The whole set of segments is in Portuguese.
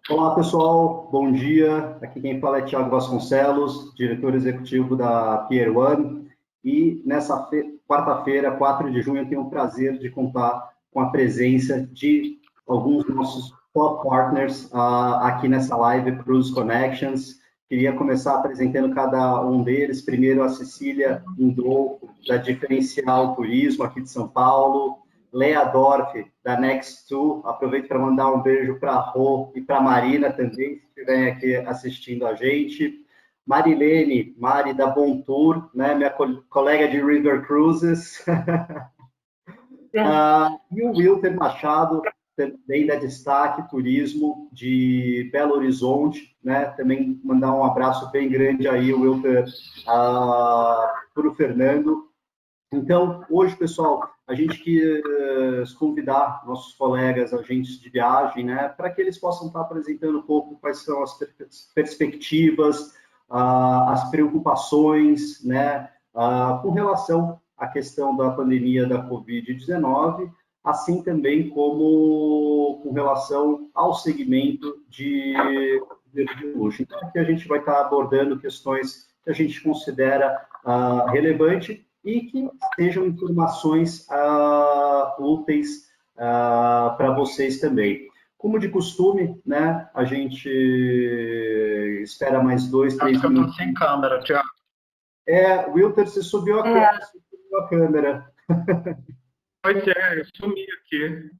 Olá, pessoal. Bom dia. Aqui quem fala é Thiago Vasconcelos, diretor executivo da Pier One. E nessa quarta-feira, 4 de junho, eu tenho o prazer de contar com a presença de alguns nossos top partners aqui nessa live Cruise Connections. Queria começar apresentando cada um deles. Primeiro, a Cecília Indou, da Diferencial Turismo, aqui de São Paulo. Lea Dorf, da Next2. Aproveito para mandar um beijo para a Rô e para a Marina também, que estiverem aqui assistindo a gente. Marilene, Mari da Bom Tour, né, minha colega de River Cruises. E o Wilter Machado, também da Destaque Turismo de Belo Horizonte, né? Também mandar um abraço bem grande aí, Wilter, para o Fernando. Então, hoje, pessoal, a gente quer convidar nossos colegas agentes de viagem, né, para que eles possam estar apresentando um pouco quais são as perspectivas, as preocupações, né, com relação à questão da pandemia da Covid-19, assim também como com relação ao segmento de luxo. Então, aqui a gente vai estar abordando questões que a gente considera relevante e que sejam informações úteis para vocês também. Como de costume, né, a gente espera mais 2, 3 minutos. Eu estou sem câmera, Thiago. Wilter, você subiu a câmera. Pois é, eu sumi aqui.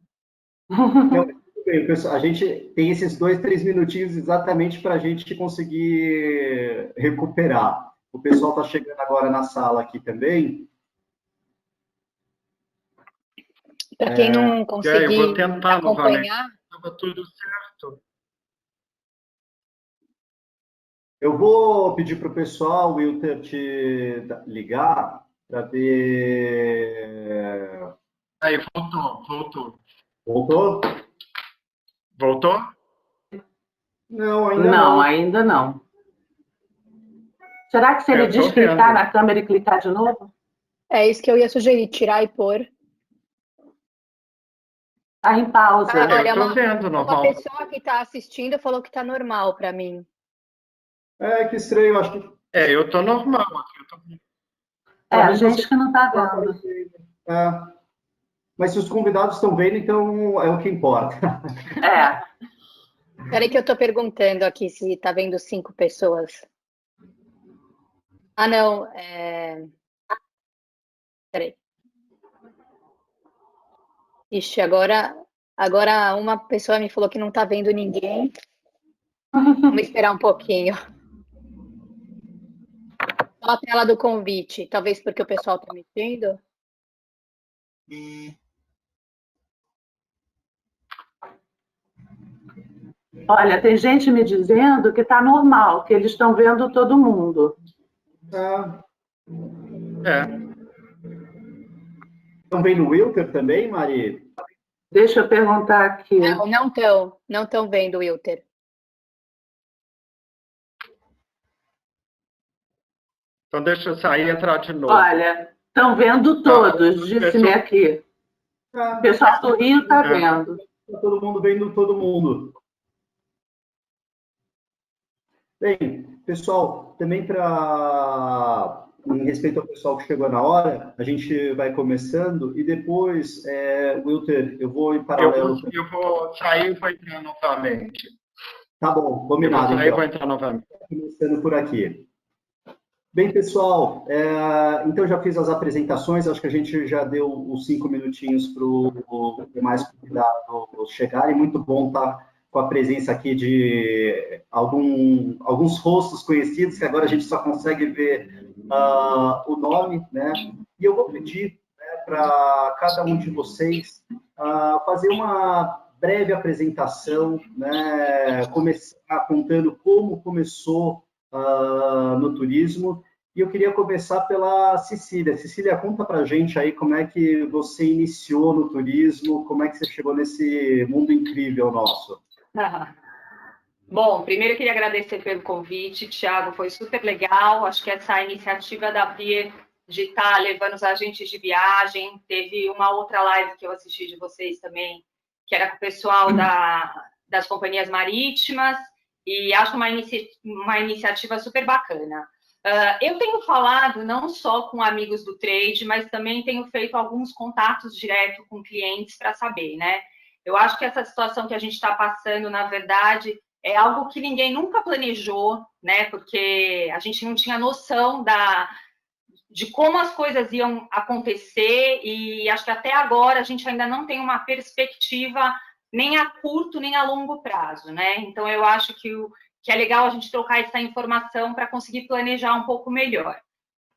Não, tudo bem, pessoal. A gente tem esses 2, 3 minutinhos exatamente para a gente conseguir recuperar. O pessoal está chegando agora na sala aqui também. Para quem não conseguir eu vou tentar acompanhar... Estava tudo certo. Eu vou pedir para o pessoal, Wilter, te ligar para ver... Aí, voltou. Voltou? Voltou? Não, ainda não. Ainda não. Será que se ele desclicar na câmera e clicar de novo? É isso que eu ia sugerir, tirar e pôr. Tá em pausa. Olha, eu tô vendo, uma pessoa que está assistindo falou que está normal para mim. Que estranho, acho que... eu tô normal aqui. A gente que não está vendo. Mas se os convidados estão vendo, então é o que importa. Espera aí que eu estou perguntando aqui se está vendo 5 pessoas. Não. Espera aí. Ixi, agora uma pessoa me falou que não está vendo ninguém. Vamos esperar um pouquinho. Só a tela do convite, talvez porque o pessoal está mexendo. Olha, tem gente me dizendo que está normal, que eles estão vendo todo mundo. Estão vendo o Wilter também, Mari? Deixa eu perguntar aqui. Não estão vendo o Wilter. Então deixa eu sair e entrar de novo. Olha, estão vendo todos, disse-me aqui. O pessoal do Rio está vendo. Está todo mundo vendo todo mundo. Bem, pessoal, também em respeito ao pessoal que chegou na hora, a gente vai começando e depois, Wilter, eu vou em paralelo. Eu vou sair e vou entrar novamente. Tá bom, combinado. Eu vou sair e vou entrar novamente. Começando por aqui. Bem, pessoal, então já fiz as apresentações, acho que a gente já deu os 5 minutinhos para o mais convidado chegar, e muito bom estar com a presença aqui de alguns rostos conhecidos, que agora a gente só consegue ver o nome, né? E eu vou pedir, né, para cada um de vocês fazer uma breve apresentação, né? Começar contando como começou no turismo, e eu queria começar pela Cecília. Cecília, conta pra gente aí como é que você iniciou no turismo, como é que você chegou nesse mundo incrível nosso. Bom, primeiro eu queria agradecer pelo convite, Thiago, foi super legal, acho que essa iniciativa da Pier de estar levando os agentes de viagem, teve uma outra live que eu assisti de vocês também, que era com o pessoal das companhias marítimas, e acho uma iniciativa super bacana. Eu tenho falado não só com amigos do trade, mas também tenho feito alguns contatos direto com clientes para saber, né? Eu acho que essa situação que a gente está passando, na verdade, é algo que ninguém nunca planejou, né? Porque a gente não tinha noção de como as coisas iam acontecer, e acho que até agora a gente ainda não tem uma perspectiva nem a curto nem a longo prazo, né? Então, eu acho que é legal a gente trocar essa informação para conseguir planejar um pouco melhor.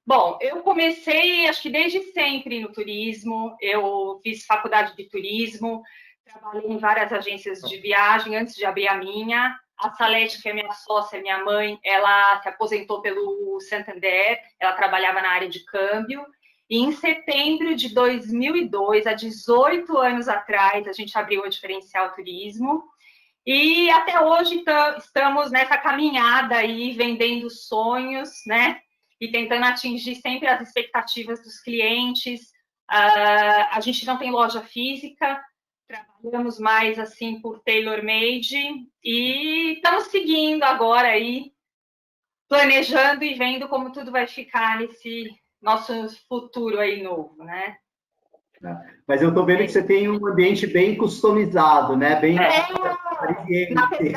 Bom, eu comecei, acho que desde sempre no turismo, eu fiz faculdade de turismo, trabalhei em várias agências de viagem antes de abrir a minha. A Salete, que é minha sócia, minha mãe, ela se aposentou pelo Santander, ela trabalhava na área de câmbio, e em setembro de 2002, há 18 anos atrás, a gente abriu a Diferencial Turismo, e até hoje estamos nessa caminhada aí, vendendo sonhos, né? E tentando atingir sempre as expectativas dos clientes. A gente não tem loja física, trabalhamos mais assim por tailor-made, e estamos seguindo agora aí, planejando e vendo como tudo vai ficar nesse nosso futuro aí novo, né? Mas eu estou vendo que você tem um ambiente bem customizado, né? Bem na verdade,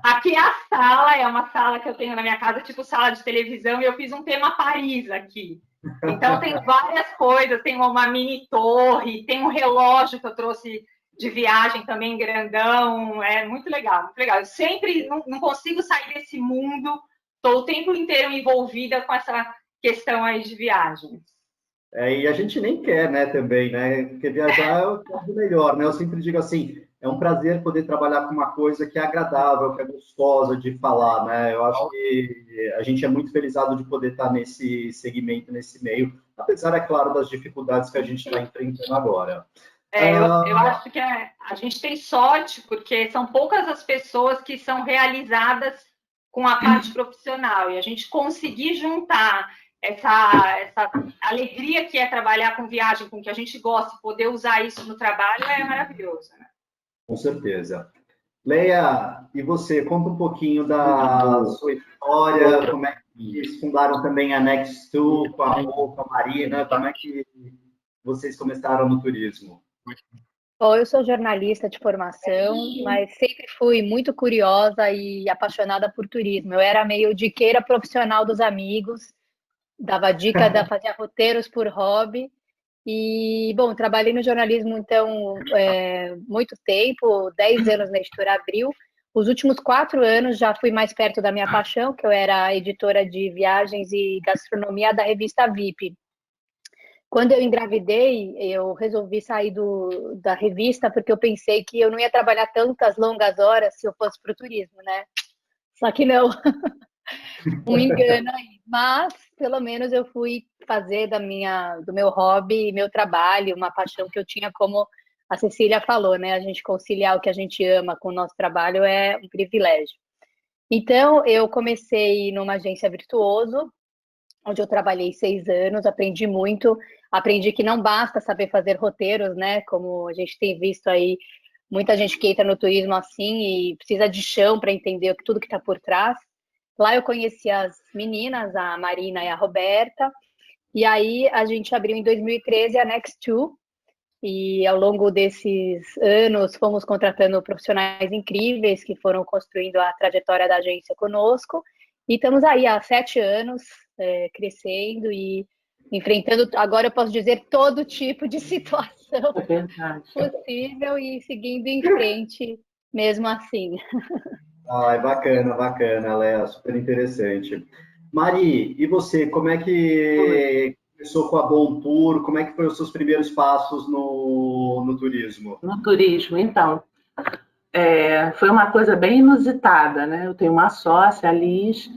aqui a sala é uma sala que eu tenho na minha casa, tipo sala de televisão, e eu fiz um tema Paris aqui. Então tem várias coisas, tem uma mini torre, tem um relógio que eu trouxe de viagem também grandão, é muito legal, muito legal. Eu sempre não consigo sair desse mundo, estou o tempo inteiro envolvida com essa questão aí de viagens. E a gente nem quer, né, também, né? Porque viajar é o melhor, né? Eu sempre digo assim, é um prazer poder trabalhar com uma coisa que é agradável, que é gostosa de falar, né? Eu acho que a gente é muito felizado de poder estar nesse segmento, nesse meio, apesar, é claro, das dificuldades que a gente está enfrentando agora. Eu acho que a gente tem sorte, porque são poucas as pessoas que são realizadas com a parte profissional, e a gente conseguir juntar essa alegria que é trabalhar com viagem, com o que a gente gosta, e poder usar isso no trabalho é maravilhoso, né? Com certeza. Leia, e você, conta um pouquinho da sua história, como é que eles fundaram também a Next2, com a Rô, com a Marina, como é que vocês começaram no turismo? Bom, eu sou jornalista de formação, mas sempre fui muito curiosa e apaixonada por turismo. Eu era meio diqueira profissional dos amigos, dava dica, fazia roteiros por hobby. E, bom, trabalhei no jornalismo, então, muito tempo, 10 anos na Editora Abril. Os últimos 4 anos já fui mais perto da minha paixão, que eu era editora de viagens e gastronomia da revista VIP. Quando eu engravidei, eu resolvi sair da revista, porque eu pensei que eu não ia trabalhar tantas longas horas se eu fosse para o turismo, né? Só que não. Um engano aí, mas pelo menos eu fui fazer do meu hobby, meu trabalho, uma paixão que eu tinha, como a Cecília falou, né? A gente conciliar o que a gente ama com o nosso trabalho é um privilégio. Então, eu comecei numa agência Virtuoso, onde eu trabalhei 6 anos, aprendi muito, aprendi que não basta saber fazer roteiros, né? Como a gente tem visto aí, muita gente que entra no turismo assim e precisa de chão para entender tudo que está por trás. Lá eu conheci as meninas, a Marina e a Roberta, e aí a gente abriu em 2013 a Next2, e ao longo desses anos fomos contratando profissionais incríveis que foram construindo a trajetória da agência conosco, e estamos aí há 7 anos crescendo e enfrentando, agora eu posso dizer, todo tipo de situação possível e seguindo em frente mesmo assim. Ah, bacana, Léa, super interessante. Mari, e você, como é que começou com a Bom Tour? Como é que foram os seus primeiros passos no turismo? No turismo, então, foi uma coisa bem inusitada, né? Eu tenho uma sócia, a Liz,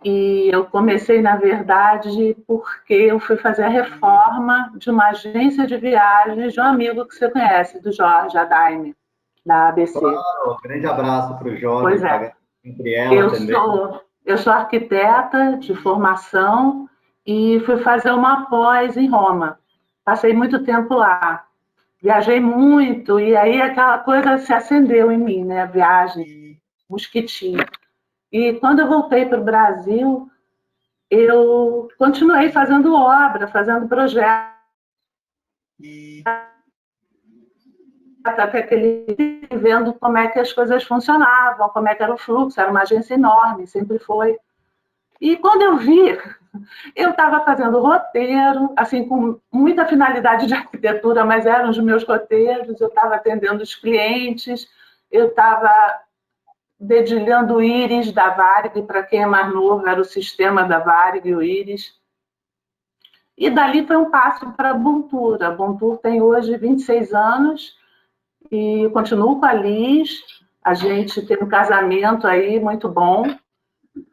e eu comecei, na verdade, porque eu fui fazer a reforma de uma agência de viagens de um amigo que você conhece, do Jorge Adaime, da ABC. Claro, um grande abraço para o Jorge, Pois para é. a Gabriela também. Eu sou arquiteta de formação e fui fazer uma pós em Roma. Passei muito tempo lá. Viajei muito, e aí aquela coisa se acendeu em mim, né? A viagem, mosquitinho. E quando eu voltei para o Brasil, eu continuei fazendo obra, fazendo projetos, até que ele vendo como é que as coisas funcionavam, como é que era o fluxo, era uma agência enorme, sempre foi. E quando eu vi, eu estava fazendo roteiro, assim, com muita finalidade de arquitetura, mas eram os meus roteiros, eu estava atendendo os clientes, eu estava dedilhando o íris da Varig, para quem é mais novo, era o sistema da Varig, o íris. E dali foi um passo para a Bontour. A Bontour tem hoje 26 anos e eu continuo com a Liz. A gente tem um casamento aí muito bom.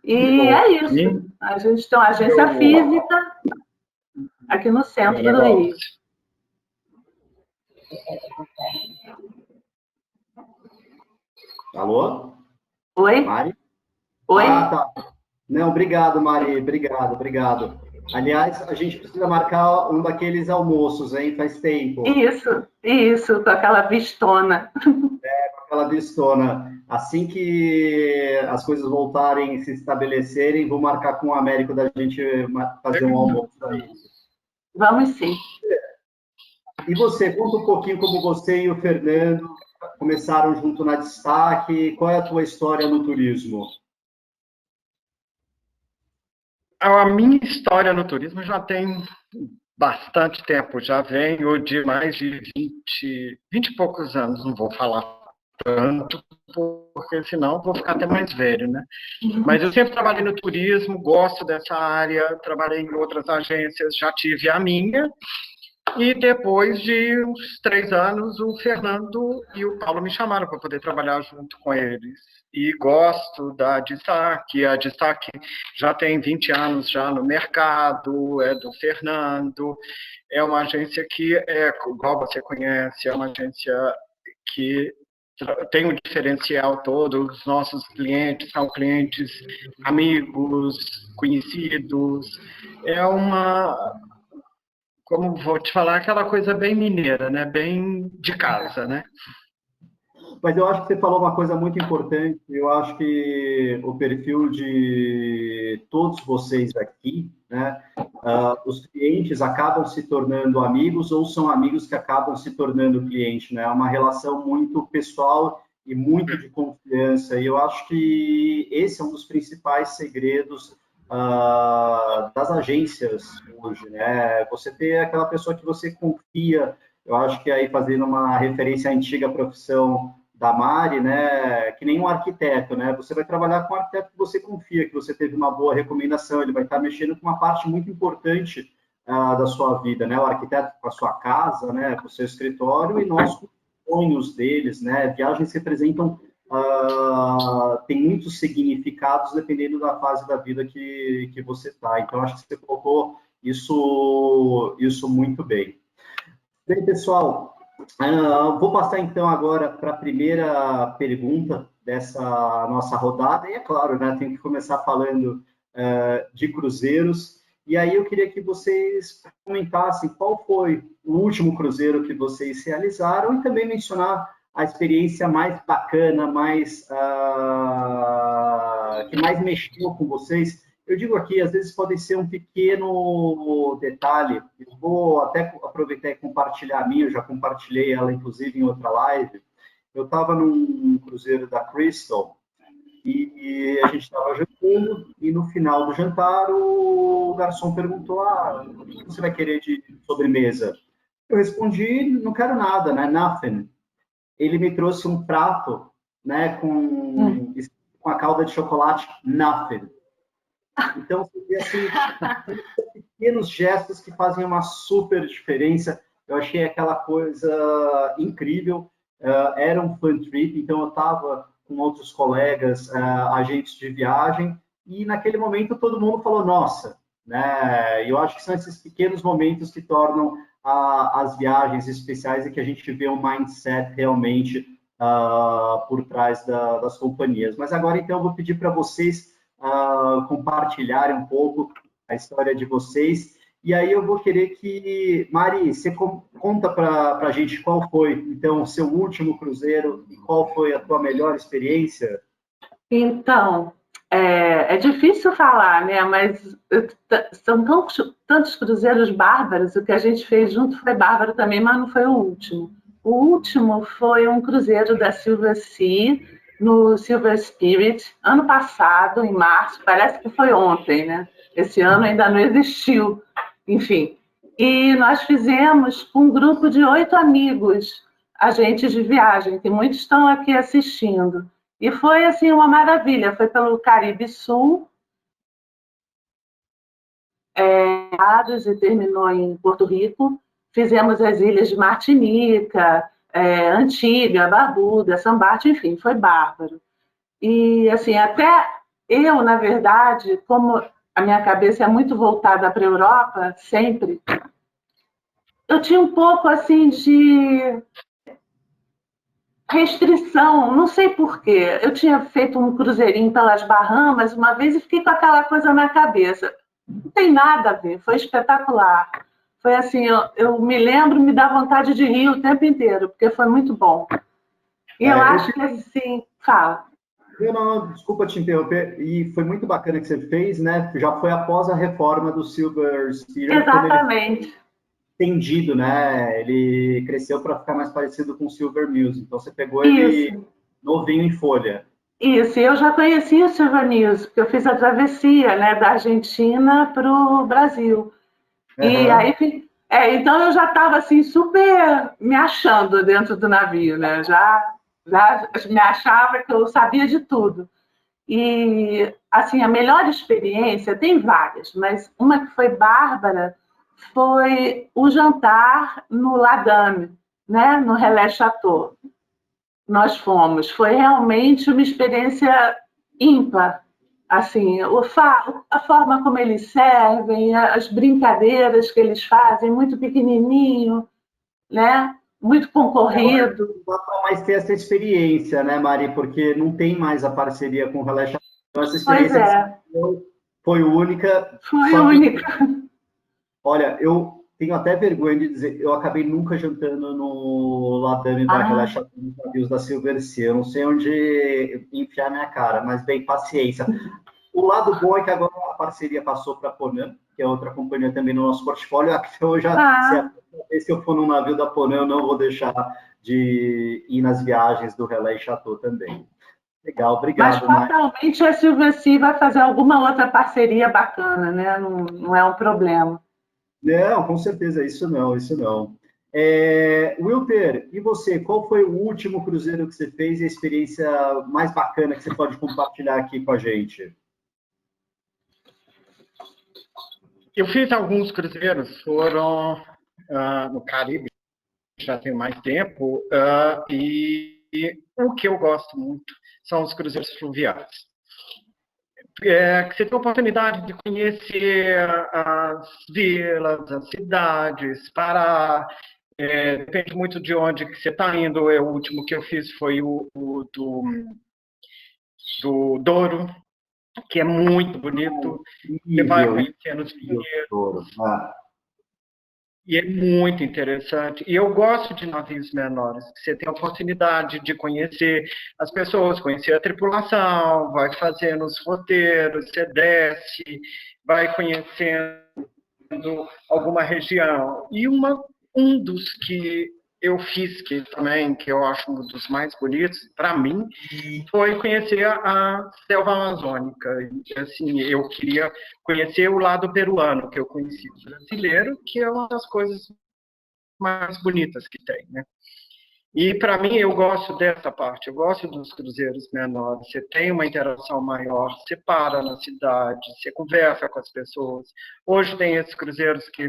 E é isso. A gente tem uma agência física aqui no centro do Rio. Alô? Oi? Mari? Oi? Ah, tá. Não, obrigado, Mari. Obrigado. Aliás, a gente precisa marcar um daqueles almoços, hein? Faz tempo. Isso, com aquela vistona. Aquela vistona. Assim que as coisas voltarem a se estabelecerem, vou marcar com o Américo da gente fazer um almoço aí. Vamos sim. E você, conta um pouquinho como você e o Fernando começaram junto na Destaque. Qual é a tua história no turismo? A minha história no turismo já tem bastante tempo, já venho de mais de 20 e poucos anos, não vou falar tanto, porque senão vou ficar até mais velho, né? Mas eu sempre trabalhei no turismo, gosto dessa área, trabalhei em outras agências, já tive a minha, e depois de uns 3 anos, o Fernando e o Paulo me chamaram para poder trabalhar junto com eles. E gosto da Destaque. A Destaque já tem 20 anos já no mercado, é do Fernando. É uma agência que, igual você conhece, é uma agência que tem um diferencial todo. Os nossos clientes são clientes amigos, conhecidos. É uma... Como vou te falar, aquela coisa bem mineira, né? Bem de casa, né? Mas eu acho que você falou uma coisa muito importante. Eu acho que o perfil de todos vocês aqui, né? Os clientes acabam se tornando amigos ou são amigos que acabam se tornando cliente, né? É uma relação muito pessoal e muito de confiança. E eu acho que esse é um dos principais segredos das agências hoje, né? Você ter aquela pessoa que você confia. Eu acho que aí fazendo uma referência à antiga profissão da Mari, né? Que nem um arquiteto, né? Você vai trabalhar com um arquiteto que você confia, que você teve uma boa recomendação, ele vai estar mexendo com uma parte muito importante da sua vida, né? O arquiteto com a sua casa, né? Com o seu escritório e nós com os sonhos deles, né? Viagens representam tem muitos significados dependendo da fase da vida que você está. Então, acho que você colocou isso muito bem. Bem, pessoal, vou passar então agora para a primeira pergunta dessa nossa rodada, e é claro, né, tenho que começar falando de cruzeiros, e aí eu queria que vocês comentassem qual foi o último cruzeiro que vocês realizaram e também mencionar a experiência mais bacana, que mais mexeu com vocês. Eu digo aqui, às vezes pode ser um pequeno detalhe, eu vou até aproveitar e compartilhar a minha, eu já compartilhei ela, inclusive, em outra live. Eu estava num cruzeiro da Crystal e a gente estava jantando, e no final do jantar o garçom perguntou, o que você vai querer de sobremesa? Eu respondi, não quero nada, né? Nothing. Ele me trouxe um prato, né, com a calda de chocolate, nothing. Então, assim, pequenos gestos que fazem uma super diferença. Eu achei aquela coisa incrível. Era um fun trip, então eu estava com outros colegas, agentes de viagem, e naquele momento todo mundo falou, nossa, né? Eu acho que são esses pequenos momentos que tornam as viagens especiais e que a gente vê um mindset realmente por trás das companhias. Mas agora, então, eu vou pedir para vocês compartilharem um pouco a história de vocês E aí eu vou querer que, Mari, você conta para a gente qual foi, então, o seu último cruzeiro e qual foi a tua melhor experiência? Então, é difícil falar, né? Mas são tantos cruzeiros bárbaros. O que a gente fez junto foi bárbaro também, mas não foi o último. O último foi um cruzeiro da Silver Sea, no Silver Spirit, ano passado, em março. Parece que foi ontem, né? Esse ano ainda não existiu. Enfim. E nós fizemos com um grupo de 8 amigos, agentes de viagem, que muitos estão aqui assistindo. E foi, assim, uma maravilha. Foi pelo Caribe Sul, e terminou em Porto Rico. Fizemos as ilhas de Martinica, Antigua, Barbuda, Sambate, enfim, foi bárbaro. E, assim, até eu, na verdade, como a minha cabeça é muito voltada para a Europa, sempre, eu tinha um pouco, assim, de restrição, não sei porquê. Eu tinha feito um cruzeirinho pelas Bahamas uma vez e fiquei com aquela coisa na cabeça. Não tem nada a ver, foi espetacular. Foi assim, eu me lembro, me dá vontade de rir o tempo inteiro, porque foi muito bom. E eu acho que assim, fala. Não, desculpa te interromper, e foi muito bacana que você fez, né? Já foi após a reforma do Silver Spirit. Exatamente. Estendido, né? Ele cresceu para ficar mais parecido com o Silver News. Então você pegou ele novinho em folha. Isso, e eu já conhecia o Silver News, porque eu fiz a travessia, né, da Argentina para o Brasil. E aí, então eu já estava assim super me achando dentro do navio, né? Já me achava que eu sabia de tudo. E assim, a melhor experiência, tem várias, mas uma que foi bárbara foi o jantar no Ladame, né? No Relais Chateau. Nós fomos. Foi realmente uma experiência ímpar. Assim, a forma como eles servem, as brincadeiras que eles fazem, muito pequenininho, né? Muito concorrido. Não dá para mais ter essa experiência, né, Mari? Porque não tem mais a parceria com o Relais Chateau. Então, essa experiência foi única. Foi única. Olha, eu tenho até vergonha de dizer, eu acabei nunca jantando no Ladame da Relais Chateau, nos navios da Silver Sea. Eu não sei onde enfiar minha cara, mas bem, paciência. O lado bom é que agora a parceria passou para a Ponam, que é outra companhia também no nosso portfólio. Eu já, se eu for no navio da Ponam, eu não vou deixar de ir nas viagens do Relais Chateau também. Legal, obrigado. Mas fatalmente a Silver Sea vai fazer alguma outra parceria bacana, né? Não é um problema. Não, com certeza, isso não, isso não. Wilter, e você, qual foi o último cruzeiro que você fez e a experiência mais bacana que você pode compartilhar aqui com a gente? Eu fiz alguns cruzeiros, foram no Caribe, já tem mais tempo, e o que eu gosto muito são os cruzeiros fluviais. Que você tem a oportunidade de conhecer as vilas, as cidades, parar. Depende muito de onde que você está indo. O último que eu fiz foi o do Douro, que é muito bonito. Você vai conhecendo os vinhedos. E é muito interessante. E eu gosto de navios menores, que você tem a oportunidade de conhecer as pessoas, conhecer a tripulação, vai fazendo os roteiros, você desce, vai conhecendo alguma região. E um dos que eu fiz, que eu acho um dos mais bonitos, para mim, foi conhecer a selva amazônica. Assim, eu queria conhecer o lado peruano, que eu conheci o brasileiro, que é uma das coisas mais bonitas que tem, né? E, para mim, eu gosto dessa parte, eu gosto dos cruzeiros menores. Você tem uma interação maior, você para na cidade, você conversa com as pessoas. Hoje tem esses cruzeiros que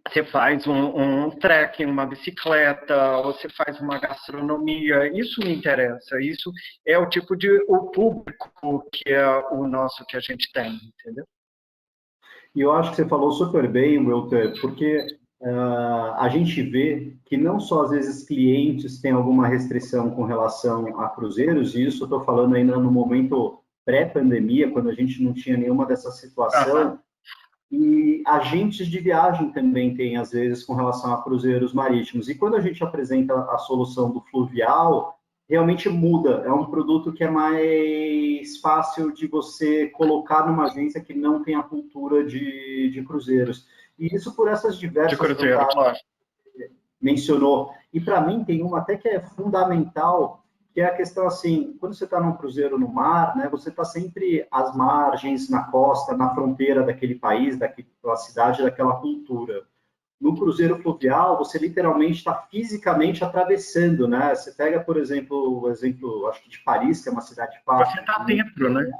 você faz um trekking, uma bicicleta, ou você faz uma gastronomia. Isso me interessa. Isso é o tipo de público que é o nosso, que a gente tem, entendeu? E eu acho que você falou super bem, Wilter, porque a gente vê que não só às vezes clientes têm alguma restrição com relação a cruzeiros, e isso eu estou falando ainda no momento pré-pandemia, quando a gente não tinha nenhuma dessa situação. e agentes de viagem também tem, às vezes, com relação a cruzeiros marítimos. E quando a gente apresenta a solução do fluvial, realmente muda. É um produto que é mais fácil de você colocar numa agência que não tem a cultura de cruzeiros. E isso por essas diversas vantagens que mencionou. E para mim tem uma até que é fundamental, que é a questão assim, quando você está num cruzeiro no mar, né, você está sempre às margens, na costa, na fronteira daquele país, daquela cidade, daquela cultura. No cruzeiro fluvial, você literalmente está fisicamente atravessando, né? Você pega, por exemplo, o exemplo, acho que de Paris, que é uma cidade fácil. Você está dentro, né?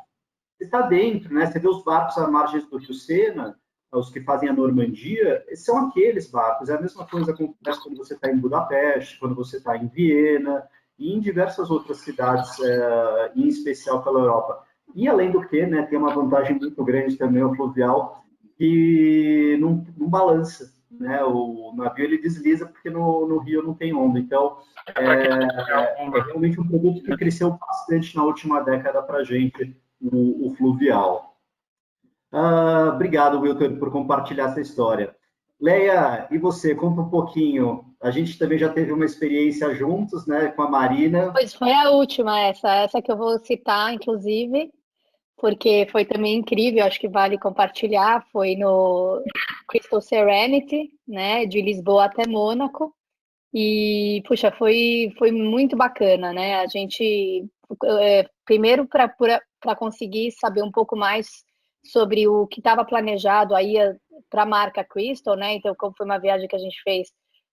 Você está dentro, né? Você vê os barcos à margem do Rio Sena, os que fazem a Normandia, são aqueles barcos. É a mesma coisa que acontece quando você está em Budapeste, quando você está em Viena e em diversas outras cidades, em especial pela Europa. E além do que, né, tem uma vantagem muito grande também o fluvial, que não balança, né? O navio ele desliza porque no rio não tem onda. Então, é realmente um produto que cresceu bastante na última década para a gente, o fluvial. Obrigado, Wilton, por compartilhar essa história. Leia, e você? Conta um pouquinho. A gente também já teve uma experiência juntos, né, com a Marina. Pois foi a última essa que eu vou citar, inclusive, porque foi também incrível, acho que vale compartilhar. Foi no Crystal Serenity, né, de Lisboa até Mônaco. E, puxa, foi muito bacana, né? A gente, primeiro, para conseguir saber um pouco mais sobre o que estava planejado aí para a marca Crystal, né? Então, como foi uma viagem que a gente fez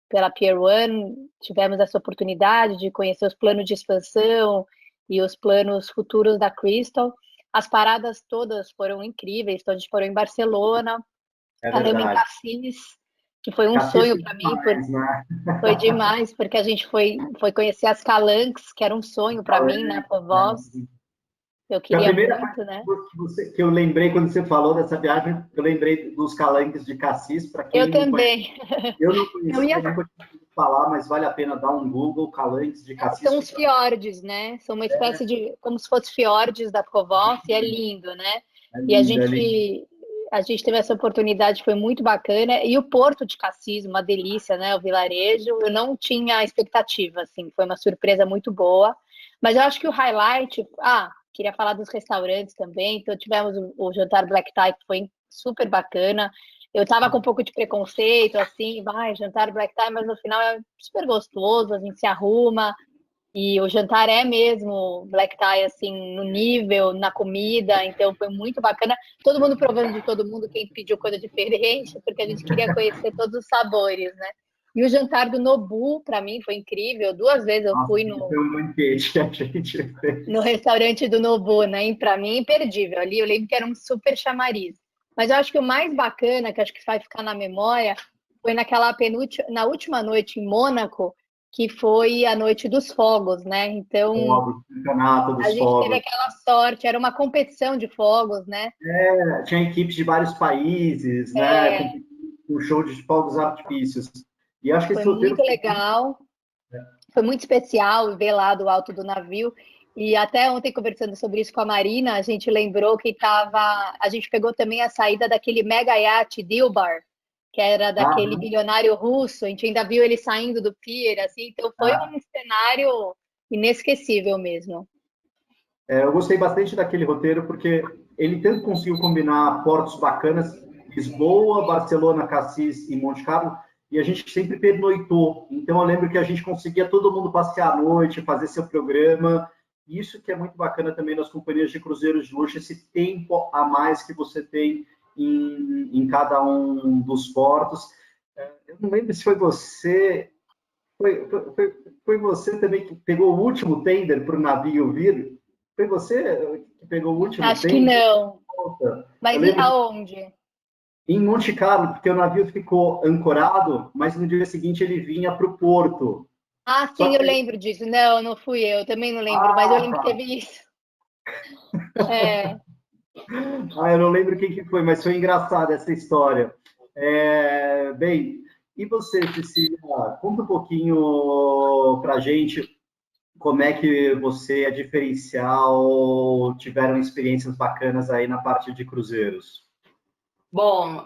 pela Pier One, tivemos essa oportunidade de conhecer os planos de expansão e os planos futuros da Crystal. As paradas todas foram incríveis. Então, a gente parou em Barcelona, paramos em Cassis, que foi um sonho para mim, foi demais, porque a gente foi conhecer as Calanques, que era um sonho para mim, né, Foz. Eu queria muito, né? Que eu lembrei quando você falou dessa viagem, eu lembrei dos Calanques de Cassis, para quem eu também. Eu não conhecia, nunca tinha falar, mas vale a pena dar um Google, Calanques de Cassis. São os fiordes, né? São uma espécie de, como se fosse fiordes da Foz, e é lindo, né? E a gente teve essa oportunidade, foi muito bacana. E o Porto de Cassis, uma delícia, né? O vilarejo, eu não tinha expectativa, assim, foi uma surpresa muito boa. Mas eu acho que o highlight... queria falar dos restaurantes também. Então, tivemos o jantar Black Tie, que foi super bacana. Eu estava com um pouco de preconceito, assim, jantar Black Tie, mas no final é super gostoso, a gente se arruma. E o jantar é mesmo Black Tie, assim, no nível, na comida, então foi muito bacana. Todo mundo provando de todo mundo, quem pediu coisa diferente, porque a gente queria conhecer todos os sabores, né? E o jantar do Nobu, para mim, foi incrível. 2 vezes eu fui no restaurante do Nobu, né? Para mim, imperdível. Ali eu lembro que era um super chamariz. Mas eu acho que o mais bacana, que acho que vai ficar na memória, foi na última noite em Mônaco, que foi a noite dos fogos, né? Então, a gente teve aquela sorte, era uma competição de fogos, né? Tinha equipes de vários países, né? Com show de fogos artifícios. E acho que foi muito legal, foi muito especial ver lá do alto do navio. E até ontem, conversando sobre isso com a Marina, a gente lembrou que a gente pegou também a saída daquele mega iate Dilbar, que era daquele bilionário russo, a gente ainda viu ele saindo do pier, assim, então foi um cenário inesquecível mesmo. Eu gostei bastante daquele roteiro, porque ele tanto conseguiu combinar portos bacanas, Lisboa, Barcelona, Cassis e Monte Carlo, e a gente sempre pernoitou. Então, eu lembro que a gente conseguia todo mundo passear à noite, fazer seu programa. Isso que é muito bacana também nas companhias de cruzeiros de luxo, esse tempo a mais que você tem em cada um dos portos. Eu não lembro se foi você... Foi você também que pegou o último tender para o navio vir? Foi você que pegou o último tender? Acho que não. Mas aonde? Em Monte Carlo, porque o navio ficou ancorado, mas no dia seguinte ele vinha para o porto. Sim, eu lembro disso. Não fui eu, também não lembro, mas eu lembro que teve isso. Eu não lembro quem que foi, mas foi engraçada essa história. Bem, e você, Cecília, conta um pouquinho para a gente como é que você, a Diferencial, tiveram experiências bacanas aí na parte de cruzeiros. Bom,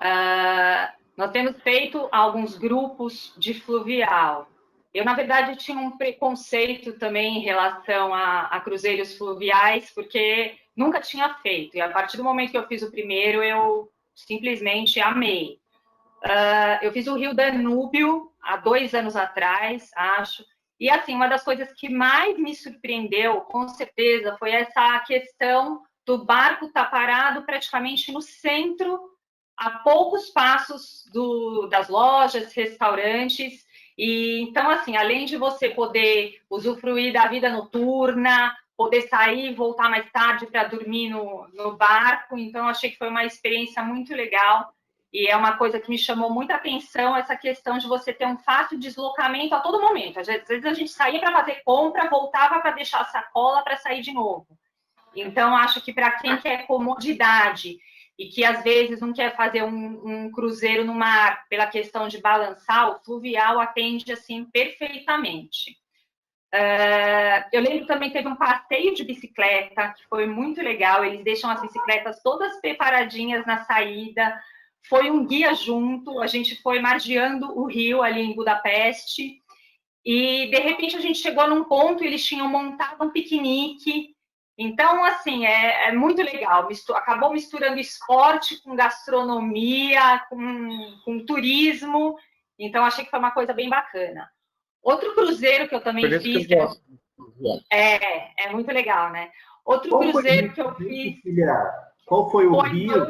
nós temos feito alguns grupos de fluvial. Eu, na verdade, tinha um preconceito também em relação a cruzeiros fluviais, porque nunca tinha feito. E a partir do momento que eu fiz o primeiro, eu simplesmente amei. Eu fiz o Rio Danúbio há 2 anos atrás, acho. E, assim, uma das coisas que mais me surpreendeu, com certeza, foi essa questão do barco estar parado praticamente no centro, a poucos passos das lojas, restaurantes. E então, assim, além de você poder usufruir da vida noturna, poder sair e voltar mais tarde para dormir no barco, então achei que foi uma experiência muito legal. E é uma coisa que me chamou muita atenção, essa questão de você ter um fácil deslocamento a todo momento. Às vezes a gente saía para fazer compra, voltava para deixar a sacola para sair de novo. Então, acho que para quem quer comodidade e que às vezes não quer fazer um cruzeiro no mar pela questão de balançar, o fluvial atende assim perfeitamente. Eu lembro também que teve um passeio de bicicleta, que foi muito legal. Eles deixam as bicicletas todas preparadinhas na saída. Foi um guia junto, a gente foi margeando o rio ali em Budapeste. E, de repente, a gente chegou num ponto e eles tinham montado um piquenique. Então, assim, é muito legal. Acabou misturando esporte com gastronomia, com turismo. Então, achei que foi uma coisa bem bacana. Outro cruzeiro que eu também fiz... É muito legal, né? Outro cruzeiro que eu fiz... Qual foi o rio?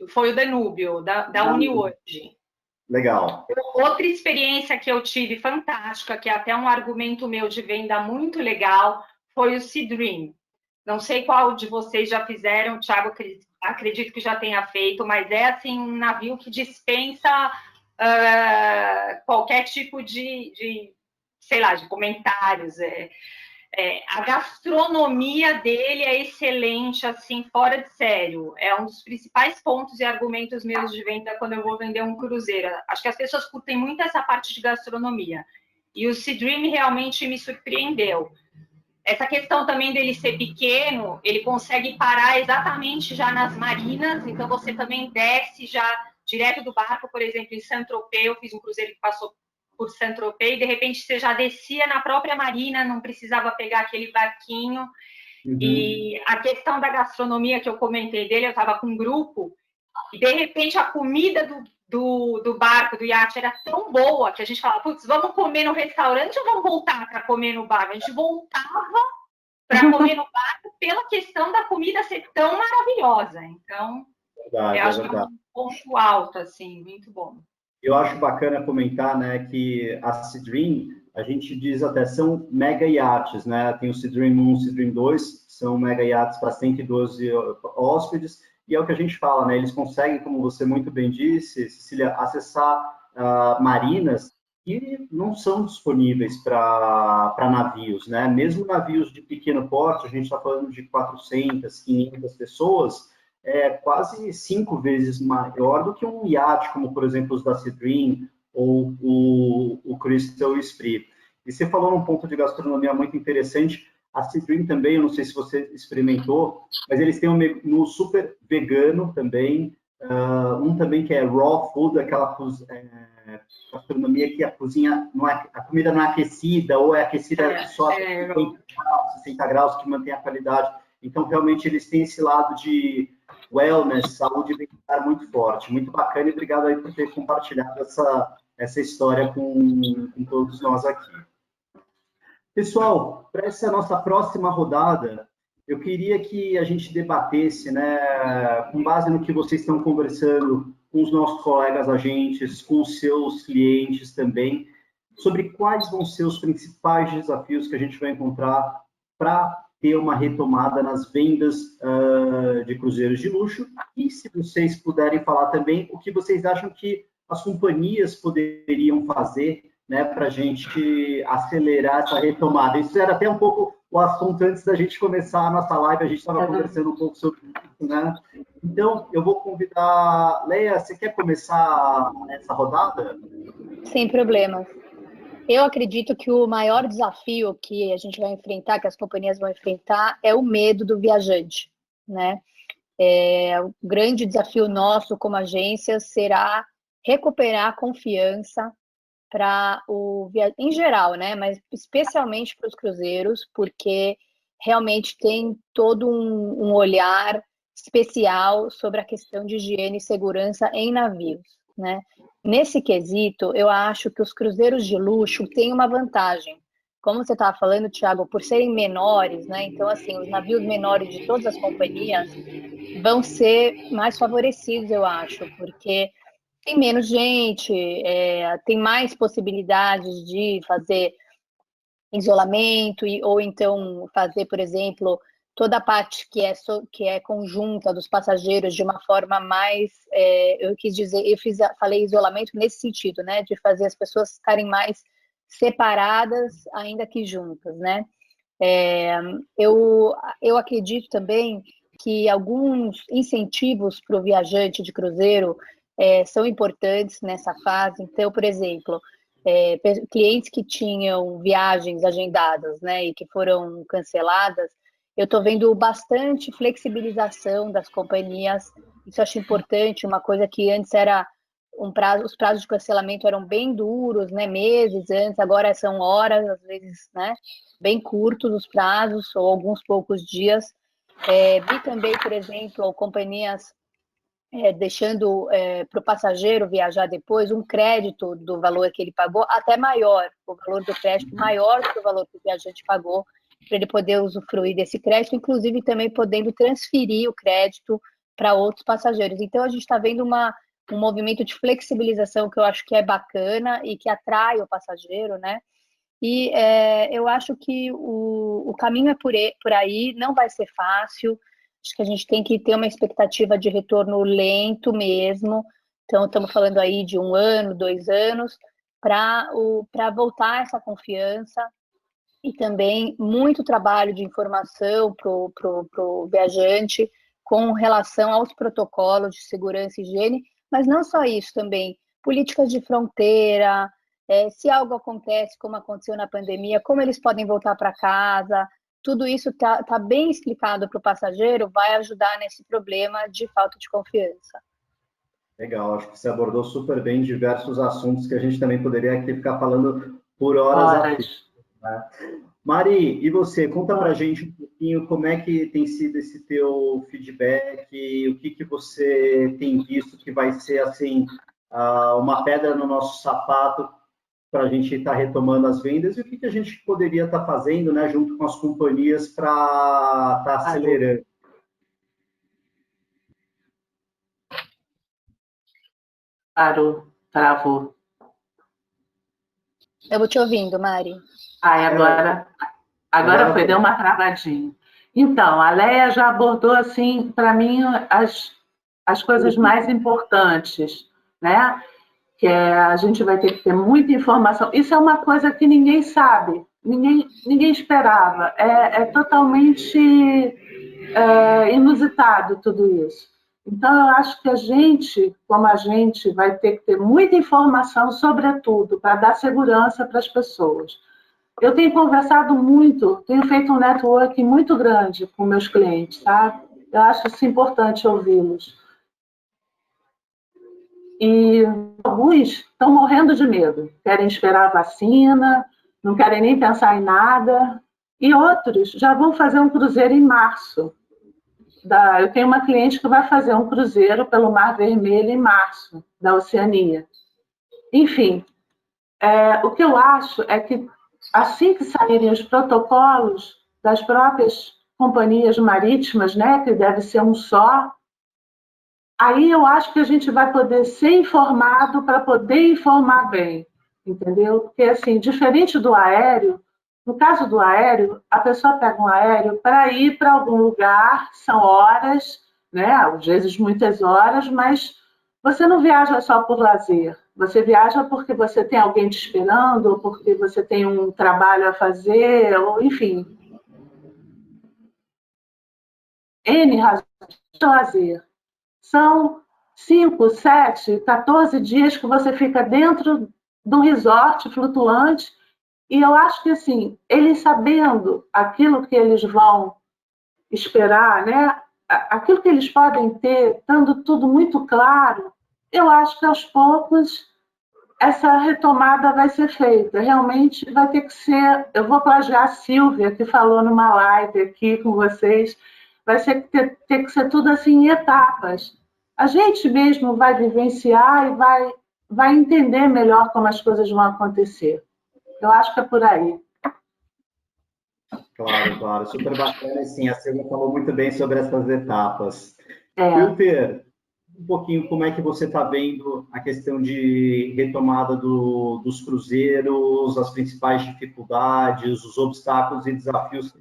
Foi o Danúbio, da Uniworld. Legal. Outra experiência que eu tive fantástica, que é até um argumento meu de venda muito legal, foi o Sea Dream. Não sei qual de vocês já fizeram, Thiago, acredito que já tenha feito, mas é assim um navio que dispensa qualquer tipo de sei lá, de comentários. A gastronomia dele é excelente, assim, fora de sério. É um dos principais pontos e argumentos meus de venda quando eu vou vender um cruzeiro. Acho que as pessoas curtem muito essa parte de gastronomia. E o Sea Dream realmente me surpreendeu. Essa questão também dele ser pequeno, ele consegue parar exatamente já nas marinas, então você também desce já direto do barco, por exemplo, em Saint-Tropez, eu fiz um cruzeiro que passou por Saint-Tropez, e de repente você já descia na própria marina, não precisava pegar aquele barquinho. Uhum. E a questão da gastronomia que eu comentei dele, eu estava com um grupo, e de repente a comida do barco, do iate, era tão boa que a gente falava, putz, vamos comer no restaurante ou vamos voltar para comer no barco? A gente voltava para comer no barco pela questão da comida ser tão maravilhosa. Então, eu acho que é um ponto alto, assim, muito bom. Eu acho bacana comentar, né, que a Sea Dream, a gente diz até, são mega iates, né? Tem o Sea Dream 1, o Sea Dream 2, são mega iates para 112 hóspedes, e é o que a gente fala, né? Eles conseguem, como você muito bem disse, Cecília, acessar marinas que não são disponíveis para navios, né? Mesmo navios de pequeno porte, a gente está falando de 400, 500 pessoas, é quase 5 vezes maior do que um iate, como, por exemplo, os da Sea Dream ou o Crystal Esprit. E você falou num ponto de gastronomia muito interessante. A Sea Dream também, eu não sei se você experimentou, mas eles têm um menu super vegano também, um também que é raw food, aquela gastronomia que a cozinha não é, a comida não é aquecida, ou é aquecida só a 50 graus, 60 graus, que mantém a qualidade. Então, realmente, eles têm esse lado de wellness, saúde e bem-estar muito forte. Muito bacana e obrigado aí por ter compartilhado essa história com todos nós aqui. Pessoal, para essa nossa próxima rodada, eu queria que a gente debatesse, né, com base no que vocês estão conversando com os nossos colegas agentes, com os seus clientes também, sobre quais vão ser os principais desafios que a gente vai encontrar para ter uma retomada nas vendas de cruzeiros de luxo, e se vocês puderem falar também o que vocês acham que as companhias poderiam fazer, né, para a gente acelerar essa retomada. Isso era até um pouco o assunto antes da gente começar a nossa live, a gente estava conversando um pouco sobre isso, né? Então, eu vou convidar... Leia, você quer começar essa rodada? Sem problemas. Eu acredito que o maior desafio que a gente vai enfrentar, que as companhias vão enfrentar, é o medo do viajante, né? O grande desafio nosso como agência será recuperar a confiança em geral, né? Mas especialmente para os cruzeiros, porque realmente tem todo um olhar especial sobre a questão de higiene e segurança em navios, né? Nesse quesito, eu acho que os cruzeiros de luxo têm uma vantagem. Como você estava falando, Thiago, por serem menores, né? Então, assim, os navios menores de todas as companhias vão ser mais favorecidos, eu acho, porque tem menos gente, tem mais possibilidades de fazer isolamento, ou então fazer, por exemplo, toda a parte que é conjunta dos passageiros de uma forma mais, eu quis dizer, falei isolamento nesse sentido, né, de fazer as pessoas estarem mais separadas, ainda que juntas, né. Eu acredito também que alguns incentivos para o viajante de cruzeiro são importantes nessa fase. Então, por exemplo, clientes que tinham viagens agendadas, né, e que foram canceladas, eu estou vendo bastante flexibilização das companhias. Isso eu acho importante, uma coisa que antes era os prazos de cancelamento eram bem duros, né, meses antes, agora são horas, às vezes, né, bem curtos os prazos, ou alguns poucos dias. Vi também, por exemplo, companhias deixando para o passageiro viajar depois um crédito do valor que ele pagou, até maior, o valor do crédito maior do que o valor que o viajante pagou, para ele poder usufruir desse crédito, inclusive também podendo transferir o crédito para outros passageiros. Então, a gente está vendo um movimento de flexibilização que eu acho que é bacana e que atrai o passageiro, né? E eu acho que o caminho é por aí, não vai ser fácil. Acho que a gente tem que ter uma expectativa de retorno lento mesmo. Então, estamos falando aí de 1 ano, 2 anos, para voltar essa confiança, e também muito trabalho de informação para o viajante com relação aos protocolos de segurança e higiene, mas não só isso também, políticas de fronteira, se algo acontece, como aconteceu na pandemia, como eles podem voltar para casa. Tudo isso está bem explicado para o passageiro, vai ajudar nesse problema de falta de confiança. Legal, acho que você abordou super bem diversos assuntos que a gente também poderia aqui ficar falando por horas a fio, né? Mari, e você? Conta para a gente um pouquinho como é que tem sido esse teu feedback, o que você tem visto que vai ser, assim, uma pedra no nosso sapato para a gente estar retomando as vendas, e o que a gente poderia estar fazendo, né, junto com as companhias para estar acelerando. Parou, travou. Eu vou te ouvindo, Mari. Agora foi, deu uma travadinha. Então, a Leia já abordou, assim, para mim, as coisas mais importantes, né? Que a gente vai ter que ter muita informação. Isso é uma coisa que ninguém sabe, ninguém esperava. É totalmente inusitado tudo isso. Então, eu acho que a gente, como agente, vai ter que ter muita informação, sobretudo, para dar segurança para as pessoas. Eu tenho conversado muito, tenho feito um networking muito grande com meus clientes, tá? Eu acho isso importante ouvi-los. E alguns estão morrendo de medo, querem esperar a vacina, não querem nem pensar em nada. E outros já vão fazer um cruzeiro em março. Eu tenho uma cliente que vai fazer um cruzeiro pelo Mar Vermelho em março, da Oceania. Enfim, o que eu acho é que assim que saírem os protocolos das próprias companhias marítimas, né, que deve ser um só, aí eu acho que a gente vai poder ser informado para poder informar bem, entendeu? Porque, assim, diferente do aéreo, no caso do aéreo, a pessoa pega um aéreo para ir para algum lugar, são horas, né, às vezes muitas horas, mas você não viaja só por lazer. Você viaja porque você tem alguém te esperando, ou porque você tem um trabalho a fazer, ou enfim. N razões de lazer. São 5, 7, 14 dias que você fica dentro de um resort flutuante, e eu acho que, assim, eles sabendo aquilo que eles vão esperar, né, aquilo que eles podem ter, estando tudo muito claro, eu acho que aos poucos essa retomada vai ser feita. Realmente vai ter que ser, eu vou plagiar a Silvia, que falou numa live aqui com vocês, vai ter que ser tudo assim em etapas. A gente mesmo vai vivenciar e vai entender melhor como as coisas vão acontecer. Eu acho que é por aí. Claro, claro. Super bacana. Sim, a Silvia falou muito bem sobre essas etapas. É. Wilter, um pouquinho como é que você está vendo a questão de retomada dos cruzeiros, as principais dificuldades, os obstáculos e desafios,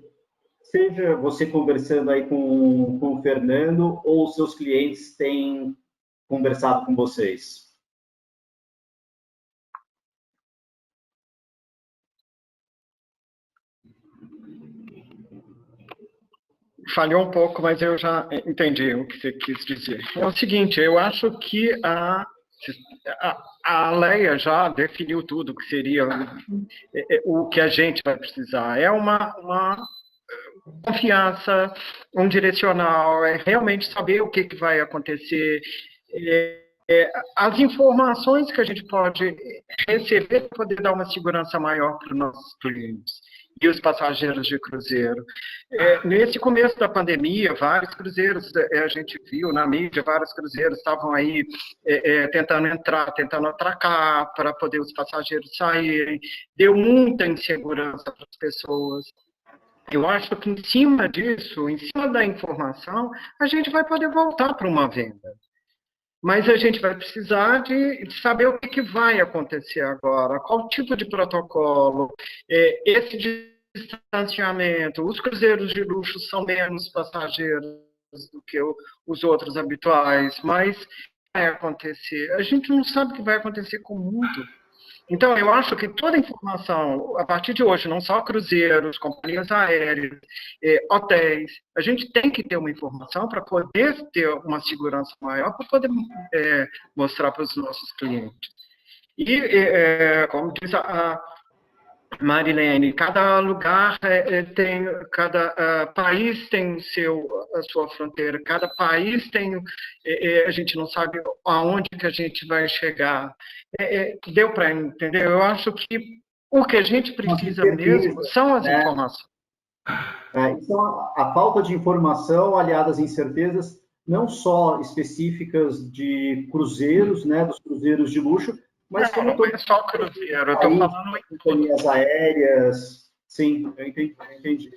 seja você conversando aí com o Fernando ou os seus clientes têm conversado com vocês? Falhou um pouco, mas eu já entendi o que você quis dizer. É o seguinte, eu acho que a Leia já definiu tudo que seria o que a gente vai precisar. É uma confiança, um direcional, é realmente saber o que vai acontecer, as informações que a gente pode receber para poder dar uma segurança maior para os nossos clientes e os passageiros de cruzeiro. Nesse começo da pandemia, vários cruzeiros, a gente viu na mídia, vários cruzeiros estavam aí tentando entrar, tentando atracar para poder os passageiros saírem. Deu muita insegurança para as pessoas. Eu acho que em cima disso, em cima da informação, a gente vai poder voltar para uma venda. Mas a gente vai precisar de saber o que vai acontecer agora, qual tipo de protocolo, esse distanciamento. Os cruzeiros de luxo são menos passageiros do que os outros habituais, mas vai acontecer. A gente não sabe o que vai acontecer com o mundo. Então, eu acho que toda a informação, a partir de hoje, não só cruzeiros, companhias aéreas, hotéis, a gente tem que ter uma informação para poder ter uma segurança maior, para poder mostrar para os nossos clientes. E, como diz a Marilene, cada lugar cada país tem a sua fronteira, cada país tem, a gente não sabe aonde que a gente vai chegar. Deu para entender? Eu acho que o que a gente precisa mesmo são as informações. Então, a falta de informação, aliada às incertezas, não só específicas de cruzeiros, né, dos cruzeiros de luxo, mas não é só cruzeiro, eu estou falando em companhias aéreas. Sim, eu entendi.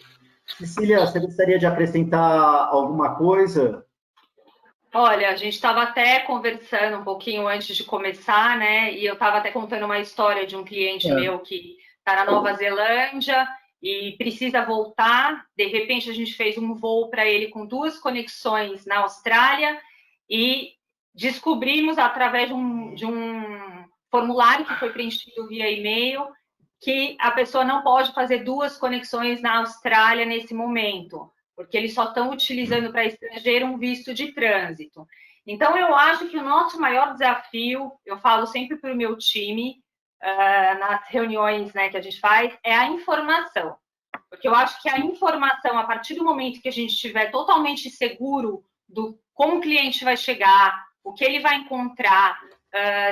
Cecília, você gostaria de acrescentar alguma coisa? Olha, a gente estava até conversando um pouquinho antes de começar, né? E eu estava até contando uma história de um cliente meu que está na Nova Zelândia e precisa voltar. De repente, a gente fez um voo para ele com 2 conexões na Austrália e descobrimos, através de um formulário que foi preenchido via e-mail, que a pessoa não pode fazer 2 conexões na Austrália nesse momento, porque eles só estão utilizando para estrangeiro um visto de trânsito. Então, eu acho que o nosso maior desafio, eu falo sempre para o meu time, nas reuniões, né, que a gente faz, é a informação. Porque eu acho que a informação, a partir do momento que a gente estiver totalmente seguro do como o cliente vai chegar, o que ele vai encontrar,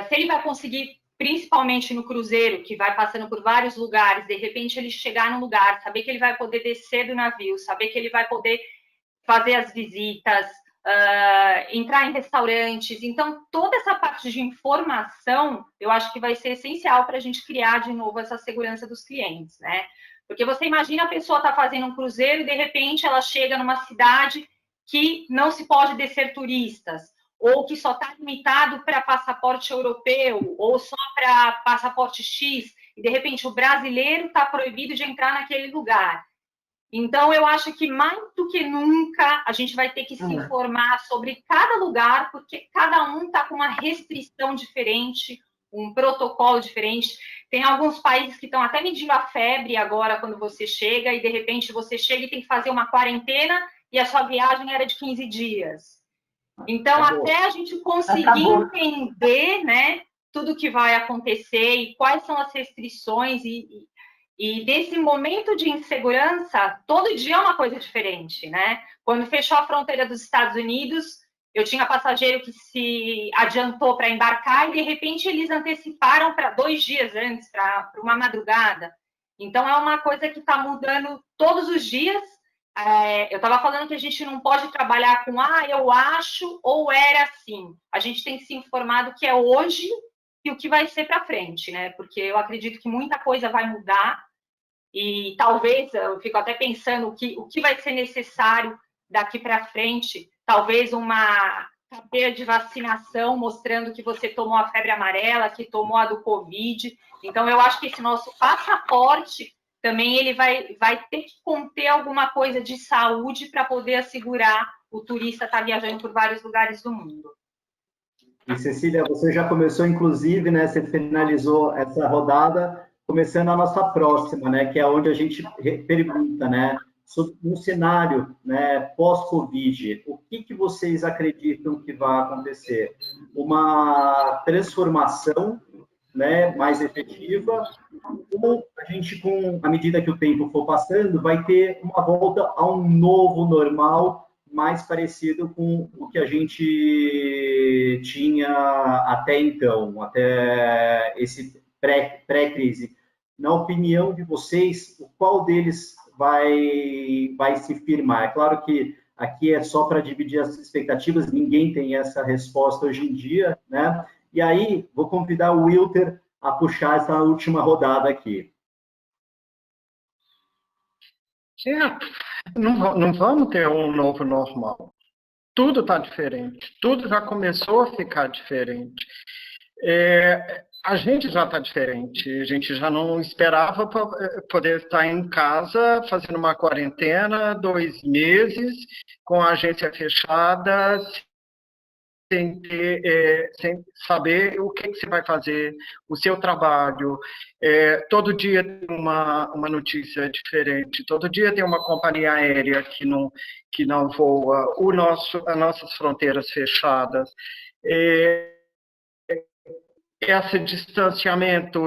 se ele vai conseguir, principalmente no cruzeiro, que vai passando por vários lugares, de repente ele chegar num lugar, saber que ele vai poder descer do navio, saber que ele vai poder fazer as visitas, entrar em restaurantes. Então, toda essa parte de informação, eu acho que vai ser essencial para a gente criar de novo essa segurança dos clientes, né? Porque você imagina a pessoa está fazendo um cruzeiro e, de repente, ela chega numa cidade que não se pode descer turistas, ou que só está limitado para passaporte europeu, ou só para passaporte X, e, de repente, o brasileiro está proibido de entrar naquele lugar. Então, eu acho que, mais do que nunca, a gente vai ter que se informar sobre cada lugar, porque cada um está com uma restrição diferente, um protocolo diferente. Tem alguns países que estão até medindo a febre agora, quando você chega, e, de repente, você chega e tem que fazer uma quarentena, e a sua viagem era de 15 dias. Então, até a gente conseguir entender, né, tudo que vai acontecer e quais são as restrições E desse momento de insegurança, todo dia é uma coisa diferente, né? Quando fechou a fronteira dos Estados Unidos, eu tinha passageiro que se adiantou para embarcar e, de repente, eles anteciparam para 2 dias antes, para uma madrugada. Então, é uma coisa que está mudando todos os dias. Eu estava falando que a gente não pode trabalhar com eu acho ou era assim. A gente tem que se informar do que é hoje e o que vai ser para frente, né? Porque eu acredito que muita coisa vai mudar e talvez, eu fico até pensando o que vai ser necessário daqui para frente, talvez uma carteira de vacinação mostrando que você tomou a febre amarela, que tomou a do Covid. Então, eu acho que esse nosso passaporte também ele vai ter que conter alguma coisa de saúde para poder assegurar o turista estar viajando por vários lugares do mundo. E, Cecília, você já começou, inclusive, né? Você finalizou essa rodada, começando a nossa próxima, né? Que é onde a gente pergunta, né? Sobre um cenário, né, pós-Covid, o que vocês acreditam que vai acontecer? Uma transformação, né, mais efetiva, ou a gente, à medida que o tempo for passando, vai ter uma volta a um novo normal mais parecido com o que a gente tinha até então, até esse pré-crise. Na opinião de vocês, qual deles vai se firmar? É claro que aqui é só para dividir as expectativas, ninguém tem essa resposta hoje em dia, né? E aí, vou convidar o Wilter a puxar essa última rodada aqui. Não vamos ter um novo normal. Tudo está diferente. Tudo já começou a ficar diferente. A gente já está diferente. A gente já não esperava poder estar em casa fazendo uma quarentena, 2 meses, com a agência fechada, sem saber o que você vai fazer, o seu trabalho. Todo dia tem uma notícia diferente, todo dia tem uma companhia aérea que não voa, as nossas fronteiras fechadas. Esse distanciamento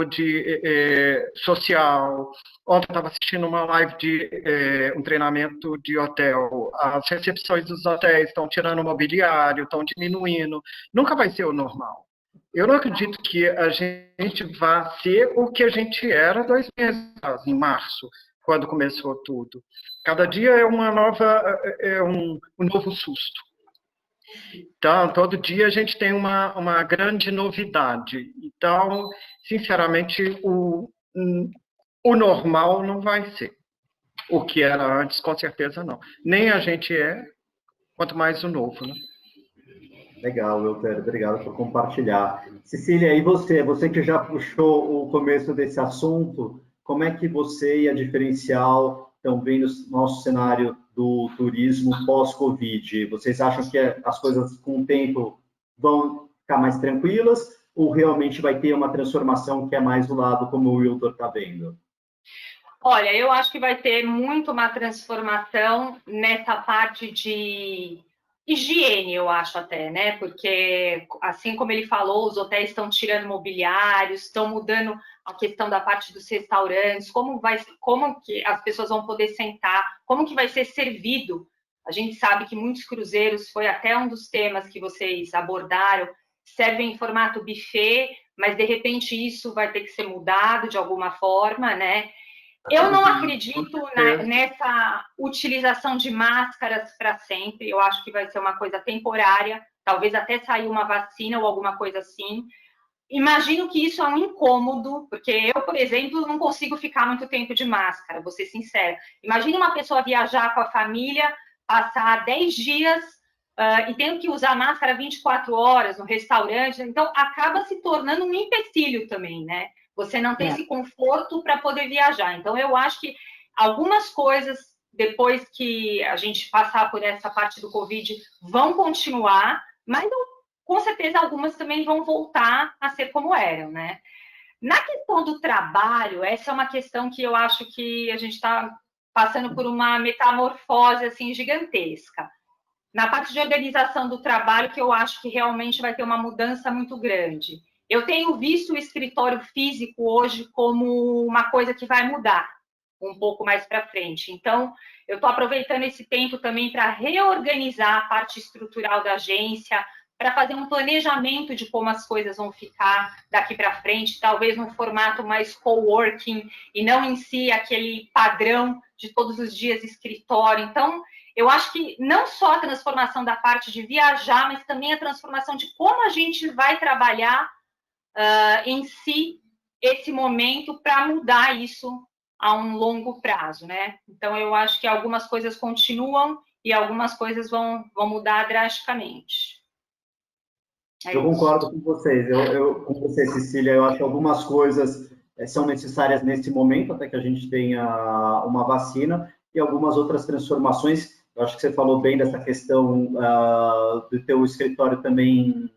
social. Ontem eu estava assistindo uma live de um treinamento de hotel. As recepções dos hotéis estão tirando o mobiliário, estão diminuindo. Nunca vai ser o normal. Eu não acredito que a gente vá ser o que a gente era 2 meses atrás, em março, quando começou tudo. Cada dia é um novo susto. Então, todo dia a gente tem uma grande novidade. Então, sinceramente, o normal não vai ser. O que era antes, com certeza não. Nem a gente quanto mais o novo, né? Legal, Wilter, obrigado por compartilhar. Cecília, e você que já puxou o começo desse assunto, como é que você e a Diferencial estão vendo o nosso cenário do turismo pós-Covid? Vocês acham que as coisas com o tempo vão ficar mais tranquilas ou realmente vai ter uma transformação que é mais do lado como o Wilter está vendo? Olha, eu acho que vai ter muito uma transformação nessa parte de higiene, eu acho até, né? Porque, assim como ele falou, os hotéis estão tirando mobiliários, estão mudando a questão da parte dos restaurantes, como que as pessoas vão poder sentar, como que vai ser servido. A gente sabe que muitos cruzeiros, foi até um dos temas que vocês abordaram, servem em formato buffet, mas de repente isso vai ter que ser mudado de alguma forma, né? Eu não acredito nessa utilização de máscaras para sempre. Eu acho que vai ser uma coisa temporária, talvez até sair uma vacina ou alguma coisa assim. Imagino que isso é um incômodo, porque eu, por exemplo, não consigo ficar muito tempo de máscara, vou ser sincera. Imagina uma pessoa viajar com a família, passar 10 dias e tendo que usar máscara 24 horas no restaurante. Então, acaba se tornando um empecilho também, né? Você não tem esse conforto para poder viajar. Então, eu acho que algumas coisas, depois que a gente passar por essa parte do Covid, vão continuar, mas com certeza algumas também vão voltar a ser como eram, né? Na questão do trabalho, essa é uma questão que eu acho que a gente está passando por uma metamorfose assim gigantesca. Na parte de organização do trabalho, que eu acho que realmente vai ter uma mudança muito grande. Eu tenho visto o escritório físico hoje como uma coisa que vai mudar um pouco mais para frente. Então, eu estou aproveitando esse tempo também para reorganizar a parte estrutural da agência, para fazer um planejamento de como as coisas vão ficar daqui para frente, talvez num formato mais coworking e não em si aquele padrão de todos os dias escritório. Então, eu acho que não só a transformação da parte de viajar, mas também a transformação de como a gente vai trabalhar em si esse momento para mudar isso a um longo prazo, né? Então, eu acho que algumas coisas continuam e algumas coisas vão mudar drasticamente. Eu concordo com vocês. Com você, Cecília, eu acho que algumas coisas são necessárias nesse momento, até que a gente tenha uma vacina, e algumas outras transformações. Eu acho que você falou bem dessa questão do teu escritório também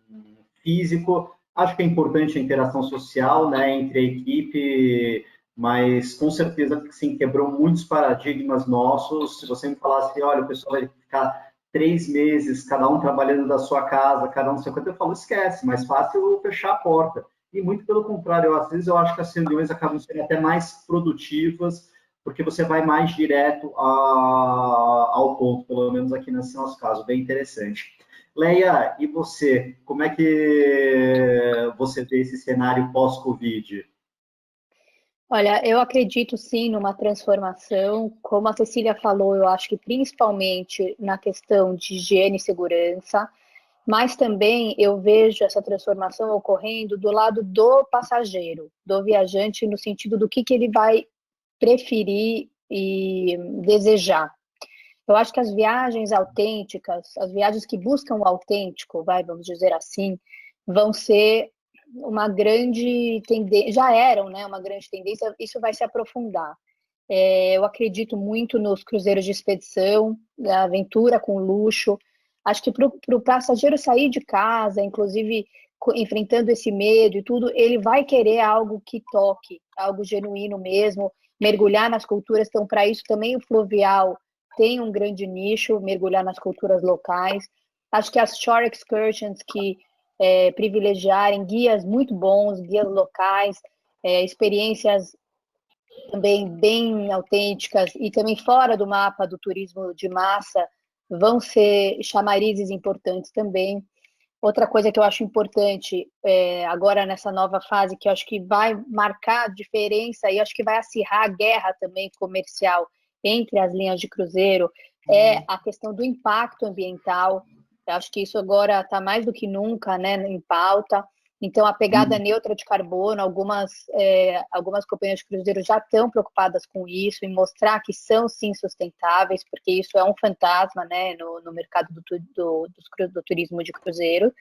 físico. Acho que é importante a interação social, né, entre a equipe, mas com certeza, sim, quebrou muitos paradigmas nossos. Se você me falasse, olha, o pessoal vai ficar 3 meses, cada um trabalhando da sua casa, cada um no seu canto, eu falo, esquece, mais fácil fechar a porta. E muito pelo contrário, às vezes eu acho que as reuniões acabam sendo até mais produtivas, porque você vai mais direto ao ponto, pelo menos aqui nesse nosso caso, bem interessante. Leia, e você? Como é que você vê esse cenário pós-Covid? Olha, eu acredito sim numa transformação. Como a Cecília falou, eu acho que principalmente na questão de higiene e segurança, mas também eu vejo essa transformação ocorrendo do lado do passageiro, do viajante, no sentido do que ele vai preferir e desejar. Eu acho que as viagens autênticas, as viagens que buscam o autêntico, vamos dizer assim, vão ser uma grande tendência, já eram, né, uma grande tendência, isso vai se aprofundar. Eu acredito muito nos cruzeiros de expedição, da aventura com luxo. Acho que para o passageiro sair de casa, inclusive enfrentando esse medo e tudo, ele vai querer algo que toque, algo genuíno mesmo, mergulhar nas culturas. Então, para isso também o fluvial tem um grande nicho, mergulhar nas culturas locais. Acho que as shore excursions que privilegiarem guias muito bons, guias locais, experiências também bem autênticas e também fora do mapa do turismo de massa, vão ser chamarizes importantes também. Outra coisa que eu acho importante agora nessa nova fase, que eu acho que vai marcar a diferença e acho que vai acirrar a guerra também comercial entre as linhas de cruzeiro, é a questão do impacto ambiental. Eu acho que isso agora está mais do que nunca, né, em pauta. Então, a pegada neutra de carbono, algumas companhias de cruzeiro já estão preocupadas com isso, em mostrar que são, sim, sustentáveis, porque isso é um fantasma, né, no mercado do turismo de cruzeiro.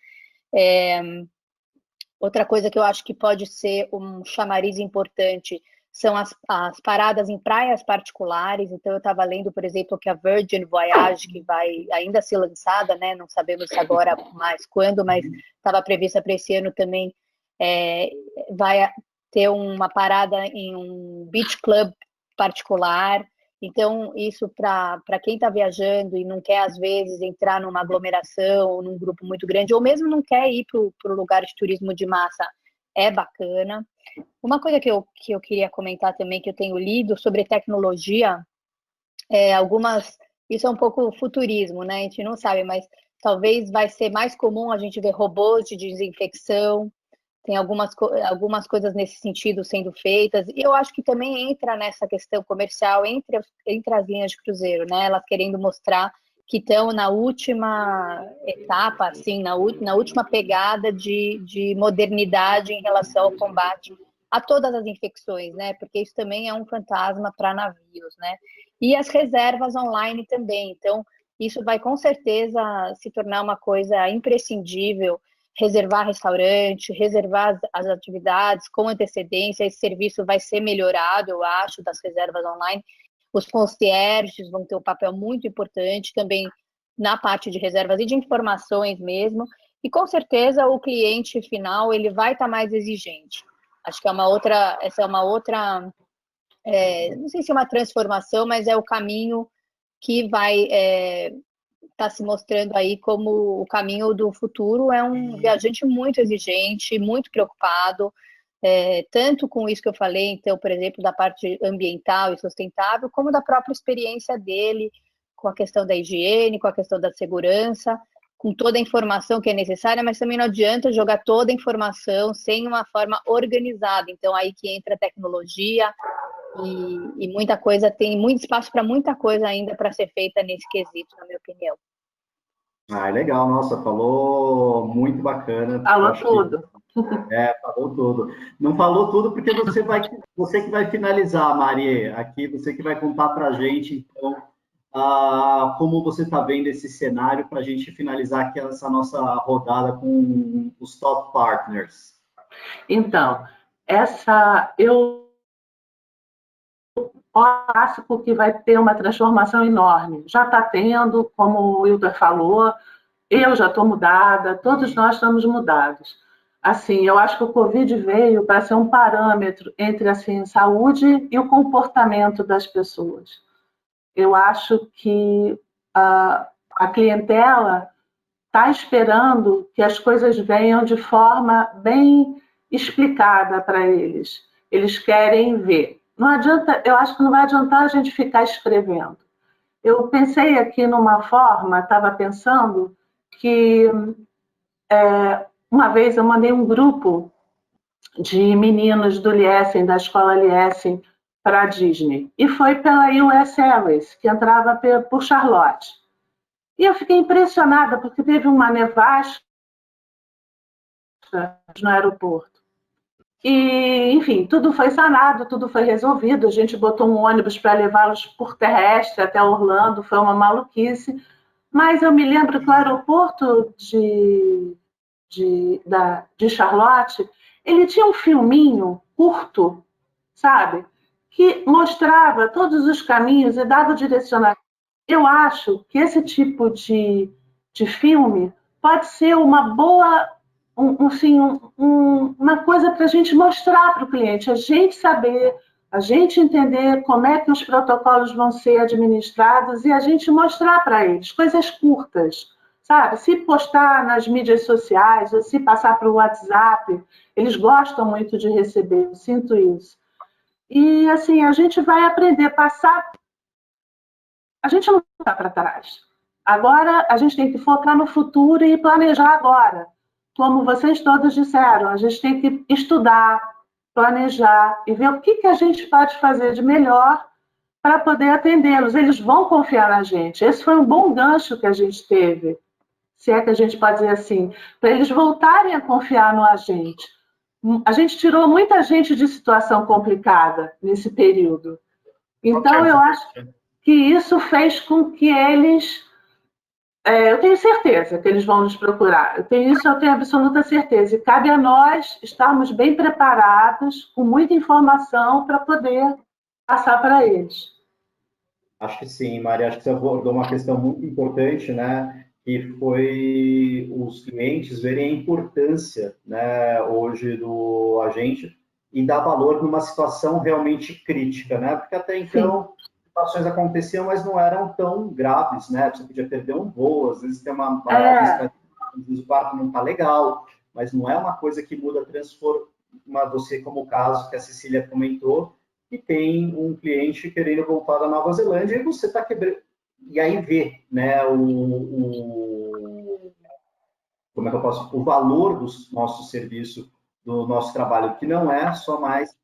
Outra coisa que eu acho que pode ser um chamariz importante são as paradas em praias particulares. Então, eu estava lendo, por exemplo, que a Virgin Voyage, que vai ainda ser lançada, né? Não sabemos agora mais quando, mas estava prevista para esse ano também, vai ter uma parada em um beach club particular. Então, isso para quem está viajando e não quer, às vezes, entrar numa aglomeração ou num grupo muito grande, ou mesmo não quer ir para o lugar de turismo de massa, é bacana. Uma coisa que eu queria comentar também, que eu tenho lido sobre tecnologia, isso é um pouco futurismo, né? A gente não sabe, mas talvez vai ser mais comum a gente ver robôs de desinfecção, tem algumas coisas nesse sentido sendo feitas, e eu acho que também entra nessa questão comercial entre as linhas de cruzeiro, né? Elas querendo mostrar que estão na última etapa, assim, na última pegada de modernidade em relação ao combate a todas as infecções, né? Porque isso também é um fantasma para navios, né? E as reservas online também. Então, isso vai com certeza se tornar uma coisa imprescindível. Reservar restaurante, reservar as atividades com antecedência, esse serviço vai ser melhorado, eu acho, das reservas online. Os concierges vão ter um papel muito importante também na parte de reservas e de informações mesmo, e com certeza o cliente final ele vai estar mais exigente. Acho que essa é uma outra, não sei se é uma transformação, mas é o caminho que vai está se mostrando aí como o caminho do futuro. É um viajante muito exigente, muito preocupado, tanto com isso que eu falei, então, por exemplo, da parte ambiental e sustentável, como da própria experiência dele, com a questão da higiene, com a questão da segurança, com toda a informação que é necessária, mas também não adianta jogar toda a informação sem uma forma organizada. Então, aí que entra a tecnologia e muita coisa, tem muito espaço para muita coisa ainda para ser feita nesse quesito, na minha opinião. Ah, legal, nossa, falou muito bacana. Falou tudo. Falou tudo. Não falou tudo porque você que vai finalizar, Maria, aqui, você que vai contar para a gente, então, como você está vendo esse cenário para a gente finalizar aqui essa nossa rodada com os top partners. Então, eu acho que vai ter uma transformação enorme. Já está tendo, como o Wilton falou, eu já estou mudada, todos nós estamos mudados. Assim, eu acho que o Covid veio para ser um parâmetro entre assim, saúde e o comportamento das pessoas. Eu acho que a clientela está esperando que as coisas venham de forma bem explicada para eles. Eles querem ver. Não adianta, eu acho que não vai adiantar a gente ficar escrevendo. Eu pensei aqui numa forma, estava pensando que uma vez eu mandei um grupo de meninos do Liesem, da escola Liesem, para a Disney. E foi pela US Airways, que entrava por Charlotte. E eu fiquei impressionada, porque teve uma nevasca no aeroporto. E, enfim, tudo foi sanado, tudo foi resolvido. A gente botou um ônibus para levá-los por terrestre até Orlando, foi uma maluquice. Mas eu me lembro que o aeroporto de Charlotte, ele tinha um filminho curto, sabe? Que mostrava todos os caminhos e dava o direcionamento. Eu acho que esse tipo de filme pode ser uma boa, uma coisa para a gente mostrar para o cliente, a gente saber, a gente entender como é que os protocolos vão ser administrados e a gente mostrar para eles coisas curtas, sabe? Se postar nas mídias sociais ou se passar para o WhatsApp, eles gostam muito de receber, eu sinto isso. E, assim, a gente vai aprender a passar. A gente não está para trás. Agora, a gente tem que focar no futuro e planejar agora. Como vocês todos disseram, a gente tem que estudar, planejar e ver o que a gente pode fazer de melhor para poder atendê-los. Eles vão confiar na gente. Esse foi um bom gancho que a gente teve, se é que a gente pode dizer assim, para eles voltarem a confiar no agente. A gente tirou muita gente de situação complicada nesse período. Então, eu acho que isso fez com que eles... eu tenho certeza que eles vão nos procurar. Eu tenho absoluta certeza. E cabe a nós estarmos bem preparados, com muita informação, para poder passar para eles. Acho que sim, Maria. Acho que você abordou uma questão muito importante, né? Que foi os clientes verem a importância, né, hoje do agente e dar valor numa situação realmente crítica, né? Porque até então situações aconteciam, mas não eram tão graves, né? Você podia perder um voo, às vezes tem às vezes o quarto não está legal, mas não é uma coisa que muda, transforma você, como o caso que a Cecília comentou, que tem um cliente querendo voltar da Nova Zelândia e você está quebrando. E aí vê, né, como é que eu posso, o valor do nosso serviço, do nosso trabalho, que não é só mais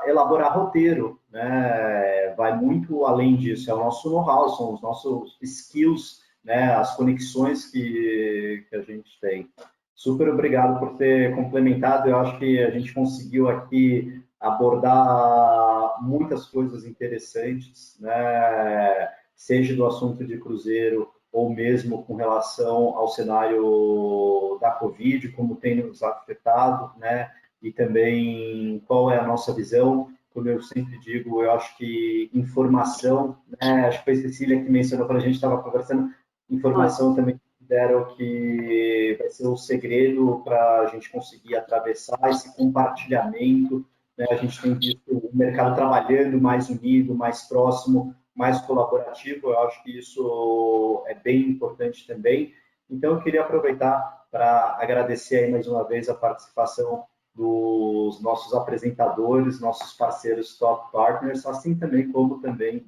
elaborar roteiro, né? Vai muito além disso, é o nosso know-how, são os nossos skills, né? As conexões que a gente tem. Super obrigado por ter complementado, eu acho que a gente conseguiu aqui abordar muitas coisas interessantes, né? Seja do assunto de cruzeiro ou mesmo com relação ao cenário da Covid, como tem nos afetado, né? E também qual é a nossa visão. Como eu sempre digo, eu acho que informação, né? Acho que foi a Cecília que mencionou quando a gente estava conversando, informação também considero que vai ser o segredo para a gente conseguir atravessar esse compartilhamento, né? A gente tem visto o mercado trabalhando mais unido, mais próximo, mais colaborativo. Eu acho que isso é bem importante também. Então, eu queria aproveitar para agradecer aí mais uma vez a participação dos nossos apresentadores, nossos parceiros top partners, assim também como também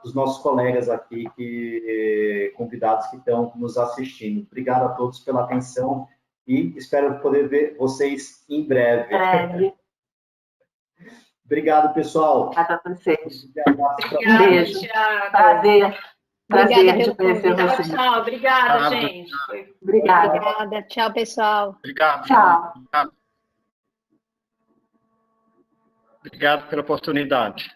os nossos colegas aqui, convidados que estão nos assistindo. Obrigado a todos pela atenção e espero poder ver vocês em breve. Obrigado, pessoal. Obrigada a vocês. Obrigada, Um beijo. Thiago. Prazer de conhecer Tchau, vocês. tchau. Obrigada, gente. Obrigada. Obrigada. Tchau, pessoal. Obrigado. Tchau. Obrigado pela oportunidade.